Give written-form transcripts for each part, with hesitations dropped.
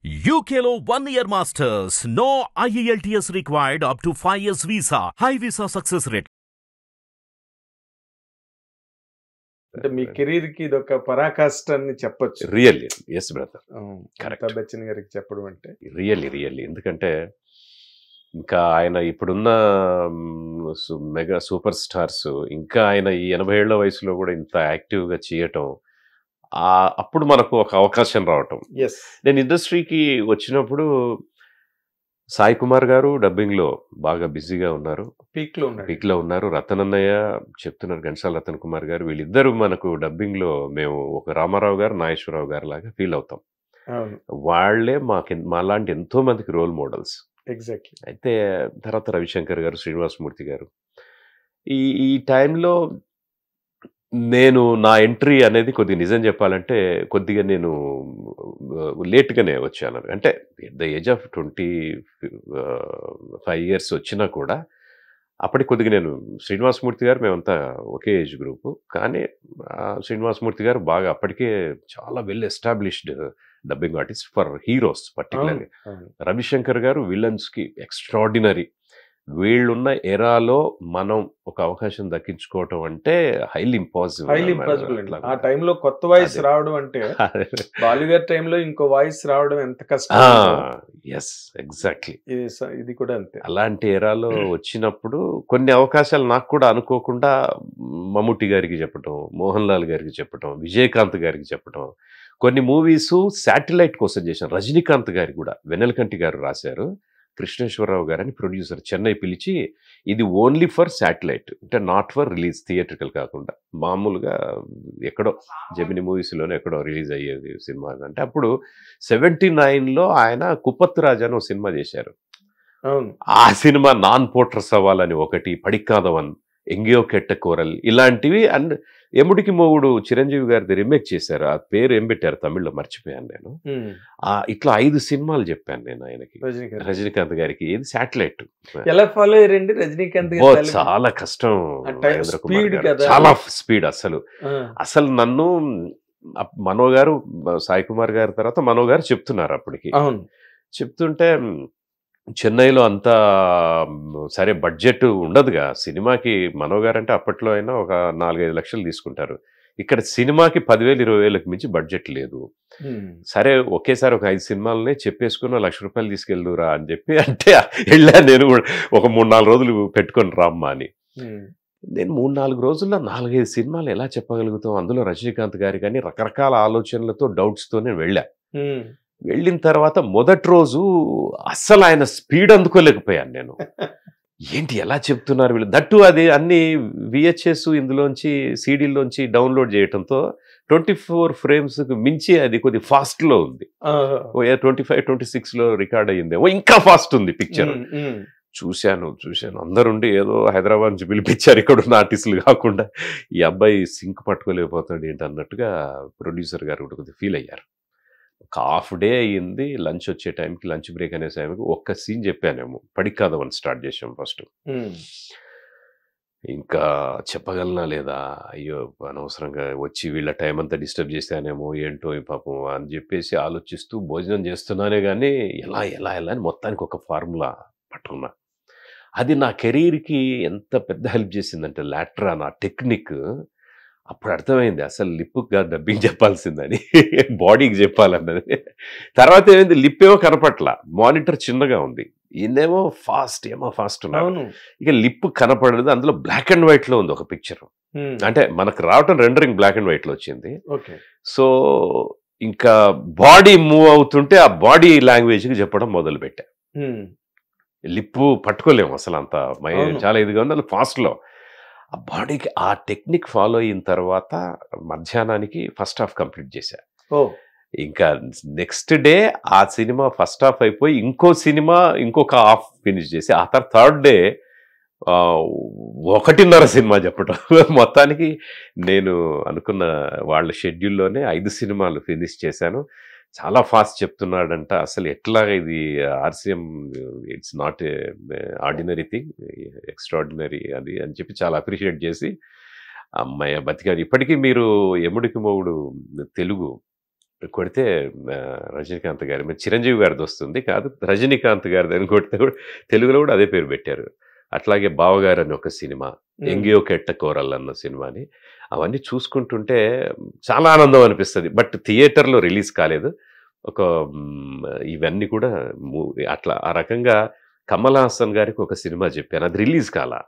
UKLO 1 year masters. No IELTS required up to 5 years visa. High visa success rate. అంటే మీ career కి ఇదొక పరాకాష్ట అని చెప్పొచ్చు. Really yes brother, Amitabh Bachchan గారికి చెప్పడం అంటే రియల్లీ ఎందుకంటే ఇంకా ఆయన ఇప్పుడున్న మెగా సూపర్ స్టార్స్ ఇంకా ఆయన ఈ 80 ఏళ్ల వయసులో కూడా ఇంత యాక్టివ్గా చేయటం, అప్పుడు మనకు ఒక అవకాశం రావటం. ఎస్ నేను ఇండస్ట్రీకి వచ్చినప్పుడు సాయి కుమార్ గారు డబ్బింగ్లో బాగా బిజీగా ఉన్నారు, పీక్లో ఉన్నారు. రతన్ అన్నయ్య చెప్తున్నారు, ఘంటసాల రతన్ కుమార్ గారు, వీళ్ళిద్దరూ మనకు డబ్బింగ్లో మేము ఒక రామారావు గారు నాగేశ్వరరావు గారు లాగా ఫీల్ అవుతాం. వాళ్లే మాలాంటి ఎంతో మందికి రోల్ మోడల్స్. ఎగ్జాక్ట్లీ. అయితే తర్వాత రవిశంకర్ గారు, శ్రీనివాసమూర్తి గారు, ఈ టైంలో నేను నా ఎంట్రీ అనేది కొద్దిగా నిజం చెప్పాలంటే కొద్దిగా నేను లేట్గానే వచ్చాను. అంటే at the age of 25 years వచ్చినా కూడా అప్పటికి కొద్దిగా నేను శ్రీనివాసమూర్తి గారు మేమంతా ఒకే ఏజ్ గ్రూపు, కానీ శ్రీనివాసమూర్తి గారు బాగా అప్పటికే చాలా well established dubbing artist for heroes particularly. Ravishankar గారు విలన్స్కి ఎక్స్ట్రాడినరీ. వీళ్ళున్న ఎరాలో మనం ఒక అవకాశం దక్కించుకోవటం అంటే హైలీ ఇంపాసిబుల్. ఆ టైంలో కొత్త వాయిస్ రావడం అంటే బాలీవుడ్ టైంలో ఇంకో వాయిస్ రావడం ఎంత కష్టం. ఎస్ ఎగ్జాక్ట్లీ, ఇది కూడా అంతే. అలాంటి ఎరాలో వచ్చినప్పుడు కొన్ని అవకాశాలు నాకు కూడా అనుకోకుండా మమ్ముట్టి గారికి చెప్పటం, మోహన్ లాల్ గారికి చెప్పటం, విజయకాంత్ గారికి చెప్పటం, కొన్ని మూవీస్ శాటిలైట్ కోసం చేశాను. రజనీకాంత్ గారికి కూడా వెన్నెలకంటి గారు రాశారు, కృష్ణేశ్వరరావు గారని ప్రొడ్యూసర్ చెన్నై పిలిచి, ఇది ఓన్లీ ఫర్ శాటిలైట్, అంటే నాట్ ఫర్ రిలీజ్ థియేట్రికల్ కాకుండా మామూలుగా ఎక్కడో జెమిని మూవీస్లోనే ఎక్కడో రిలీజ్ అయ్యేది సినిమా అంటే. అప్పుడు 79లో ఆయన కుప్పత్ రాజా అని ఒక సినిమా చేశారు. ఆ సినిమా నాన్ పోట్ర సవాల్ అని ఒకటి, పడికాదవన్, ఎంగియో కెట్ట కోరల్, ఇలాంటివి. అండ్ ఎముడికి మొగుడు చిరంజీవి గారిది రీమేక్ చేశారు, ఆ పేరు ఏం పెట్టారు తమిళ్లో మర్చిపోయాను నేను. ఇట్లా 5 సినిమాలు చెప్పాను నేను ఆయనకి, రజనీకాంత్ గారికి. ఇది శాటిలైట్. ఎలా ఫాలో అయ్యారండి రజనీకాంత్? చాలా కష్టం, చాలా స్పీడ్. అసలు నన్ను మనో గారు, సాయి కుమార్ గారి తర్వాత మనో గారు చెప్తున్నారు అప్పటికి. చెప్తుంటే చెన్నైలో అంతా సరే బడ్జెట్ ఉండదుగా సినిమాకి. మనోగారు అంటే అప్పట్లో అయినా ఒక 4-5 లక్షలు తీసుకుంటారు. ఇక్కడ సినిమాకి 10,000 20,000కి మించి బడ్జెట్ లేదు. సరే ఒకేసారి ఒక 5 సినిమాలనే చెప్పేసుకుని ₹1,00,000 తీసుకెళ్దురా అని చెప్పి అంటే వెళ్ళా. నేను ఒక 3-4 రోజులు పెట్టుకొని రామ్మా అని. నేను 3-4 రోజుల్లో 4-5 సినిమాలు ఎలా చెప్పగలుగుతాం? అందులో రజనీకాంత్ గారి కానీ రకరకాల ఆలోచనలతో డౌట్స్తో నేను వెళ్ళా. వెళ్ళిన తర్వాత మొదటి రోజు అస్సలు ఆయన స్పీడ్ అందుకోలేకపోయాను నేను. ఏంటి ఎలా చెప్తున్నారు వీళ్ళు? దట్టు అది అన్ని VHS ఇందులోంచి సీడీల్లోంచి డౌన్లోడ్ చేయడంతో 24 ఫ్రేమ్స్కి మించి అది కొద్ది ఫాస్ట్లో ఉంది. 25-26లో రికార్డ్ అయ్యిందేమో, ఇంకా ఫాస్ట్ ఉంది పిక్చర్. చూశాను అందరుండి ఏదో హైదరాబాద్ నుంచి పిలిపించారు ఇక్కడ ఉన్న ఆర్టిస్టులు కాకుండా. ఈ అబ్బాయి సింక్ పట్టుకోలేకపోతాడు ఏంటి అన్నట్టుగా ప్రొడ్యూసర్ గారు కూడా కొద్దిగా ఫీల్ అయ్యారు. ఒక హాఫ్ డే అయ్యింది, లంచ్ వచ్చే టైంకి, లంచ్ బ్రేక్ అనే టైంకి ఒక్క సీన్ చెప్పానేమో. పడికాదవని స్టార్ట్ చేసాం ఫస్ట్. ఇంకా చెప్పగలనా లేదా, అయ్యో అనవసరంగా వచ్చి వీళ్ళ టైం అంతా డిస్టర్బ్ చేశానేమో ఏంటో పాపం అని చెప్పేసి ఆలోచిస్తూ భోజనం చేస్తున్నానే కానీ ఎలా అని మొత్తానికి ఒక ఫార్ములా పట్టుకున్నా. అది నా కెరీర్కి ఎంత పెద్ద హెల్ప్ చేసిందంటే లాట్రా నా టెక్నిక్. అప్పుడు అర్థమైంది అసలు లిప్గా డబ్బింగ్ చెప్పాల్సిందని, బాడీకి చెప్పాలన్నది. తర్వాత ఏమైంది, లిప్ ఏమో కనపట్ల, మానిటర్ చిన్నగా ఉంది, ఏమో ఫాస్ట్ ఉన్నాను. ఇక లిప్ కనపడలేదు. అందులో బ్లాక్ అండ్ వైట్లో ఉంది ఒక పిక్చర్. అంటే మనకు రావటం రెండరింగ్ బ్లాక్ అండ్ వైట్లో వచ్చింది. సో ఇంకా బాడీ మూవ్ అవుతుంటే ఆ బాడీ లాంగ్వేజ్కి చెప్పడం మొదలుపెట్టా. లిప్పు పట్టుకోలేము అసలు, అంత చాలా ఇదిగా ఉంది. అందులో ఫాస్ట్లో ఆ బాడీకి ఆ టెక్నిక్ ఫాలో అయిన తర్వాత మధ్యాహ్నానికి ఫస్ట్ హాఫ్ కంప్లీట్ చేశా. ఇంకా నెక్స్ట్ డే ఆ సినిమా ఫస్ట్ హాఫ్ అయిపోయి ఇంకొక హాఫ్ ఫినిష్ చేసి, ఆ తర్వాత థర్డ్ డే 1:30 సినిమా చెప్పటం. మొత్తానికి నేను అనుకున్న వాళ్ళ షెడ్యూల్లోనే 5 సినిమాలు ఫినిష్ చేశాను. చాలా ఫాస్ట్ చెప్తున్నాడంట. అసలు ఎట్లా ఇది RCM, it's not a ordinary thing, extraordinary అది అని చెప్పి చాలా అప్రిషియేట్ చేసి, అమ్మాయి బతికారు. ఇప్పటికీ మీరు ఎముడికి మొగుడు తెలుగు కొడితే రజనీకాంత్ గారి మీద చిరంజీవి గారిది వస్తుంది కాదు, రజనీకాంత్ గారిది అని కొడితే కూడా తెలుగులో కూడా అదే పేరు పెట్టారు. అట్లాగే బావగారు అని ఒక సినిమా, ఎంగియో కెట్ట కోరల్ అన్న సినిమాని, అవన్నీ చూసుకుంటుంటే చాలా ఆనందం అనిపిస్తుంది. బట్ థియేటర్లో రిలీజ్ కాలేదు. ఒక ఇవన్నీ కూడా అట్లా ఆ రకంగా కమల్ హాసన్ గారికి ఒక సినిమా చెప్పాను, అది రిలీజ్ కాలా.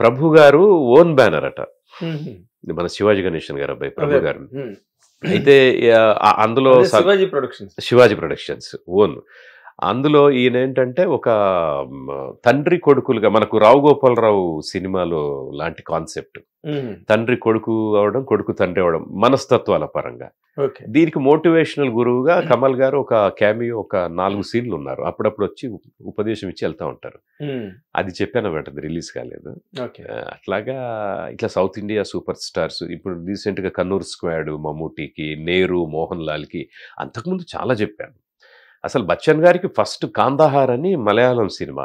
ప్రభు గారు ఓన్ బ్యానర్ అట, మన శివాజీ గణేశన్ గారు అబ్బాయి ప్రభు గారు. అయితే అందులో శివాజీ ప్రొడక్షన్స్ ఓన్. అందులో ఈయన ఏంటంటే ఒక తండ్రి కొడుకులుగా, మనకు రావు గోపాలరావు సినిమాలో లాంటి కాన్సెప్ట్, తండ్రి కొడుకు అవడం, కొడుకు తండ్రి అవడం మనస్తత్వాల పరంగా. దీనికి మోటివేషనల్ గురువుగా కమల్ గారు ఒక క్యామియో, ఒక 4 సీన్లు ఉన్నారు. అప్పుడప్పుడు వచ్చి ఉపదేశం ఇచ్చి వెళ్తా ఉంటారు. అది చెప్పాను అన్నమాట, అది రిలీజ్ కాలేదు. అట్లాగా ఇట్లా సౌత్ ఇండియా సూపర్ స్టార్స్, ఇప్పుడు రీసెంట్ గా కన్నూర్ స్క్వాడ్ మమ్మూటికి, నేరు, మోహన్ లాల్ కి, అంతకుముందు చాలా చెప్పాను. అసలు బచ్చన్ గారికి ఫస్ట్ కాందహార్ అని మలయాళం సినిమా,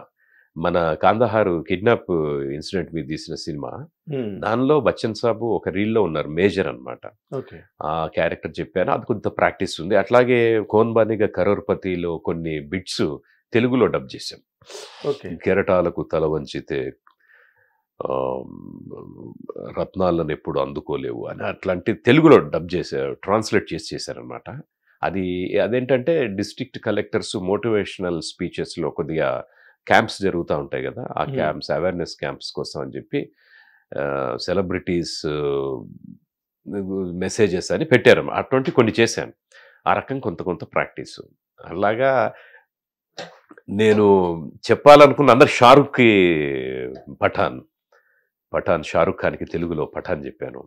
మన కాందహార్ కిడ్నాప్ ఇన్సిడెంట్ మీద తీసిన సినిమా, దానిలో బచ్చన్ సాబు ఒక రీల్లో ఉన్నారు, మేజర్ అనమాట. ఆ క్యారెక్టర్ చెప్పాను, అది కొంత ప్రాక్టీస్ ఉంది. అట్లాగే కోన్బానిగా కరోర్పతిలో కొన్ని బిట్స్ తెలుగులో డబ్ చేశాం. కెరటాలకు తల వంచితే రత్నాలను ఎప్పుడు అందుకోలేవు అని అట్లాంటి తెలుగులో డబ్ చేశారు, ట్రాన్స్లేట్ చేశారనమాట. అదేంటంటే డిస్ట్రిక్ట్ కలెక్టర్స్ మోటివేషనల్ స్పీచెస్లో కొద్దిగా క్యాంప్స్ జరుగుతూ ఉంటాయి కదా, ఆ క్యాంప్స్ అవేర్నెస్ క్యాంప్స్ కోసం అని చెప్పి సెలబ్రిటీస్ మెసేజెస్ అని పెట్టారు. అటువంటి కొన్ని చేశాను. ఆ రకం కొంత ప్రాక్టీస్. అలాగా నేను చెప్పాలనుకున్న అందరు షారుఖ్కి పఠాన్ షారుఖ్ ఖాన్కి తెలుగులో పఠాన్ చెప్పాను.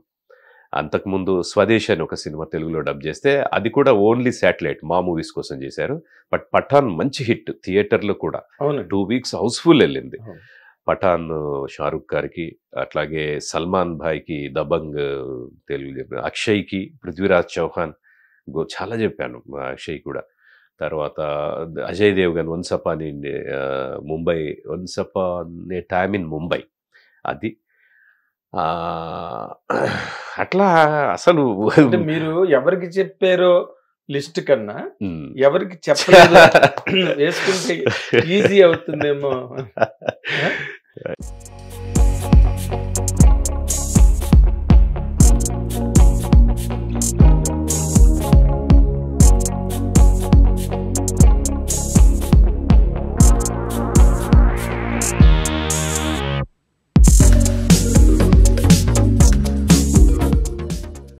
అంతకుముందు స్వదేశ్ అని ఒక సినిమా తెలుగులో డబ్ చేస్తే అది కూడా ఓన్లీ శాటిలైట్ మా మూవీస్ కోసం చేశారు. బట్ పఠాన్ మంచి హిట్, థియేటర్లో కూడా 2 వీక్స్ హౌస్ఫుల్ వెళ్ళింది. పఠాన్ షారుఖ్ గారికి, అట్లాగే సల్మాన్ భాయ్కి దబంగ్ తెలుగు చెప్పాను, అక్షయ్కి పృథ్వీరాజ్ చౌహాన్ చాలా చెప్పాను, అక్షయ్ కూడా. తర్వాత Ajay Devgan once upon in Mumbai, once upon A time in Mumbai, అది అట్లా. అసలు మీరు ఎవరికి చెప్పారో లిస్ట్ కన్నా ఎవరికి చెప్పలేదు వేసుకుంటే ఈజీ అవుతుందేమో.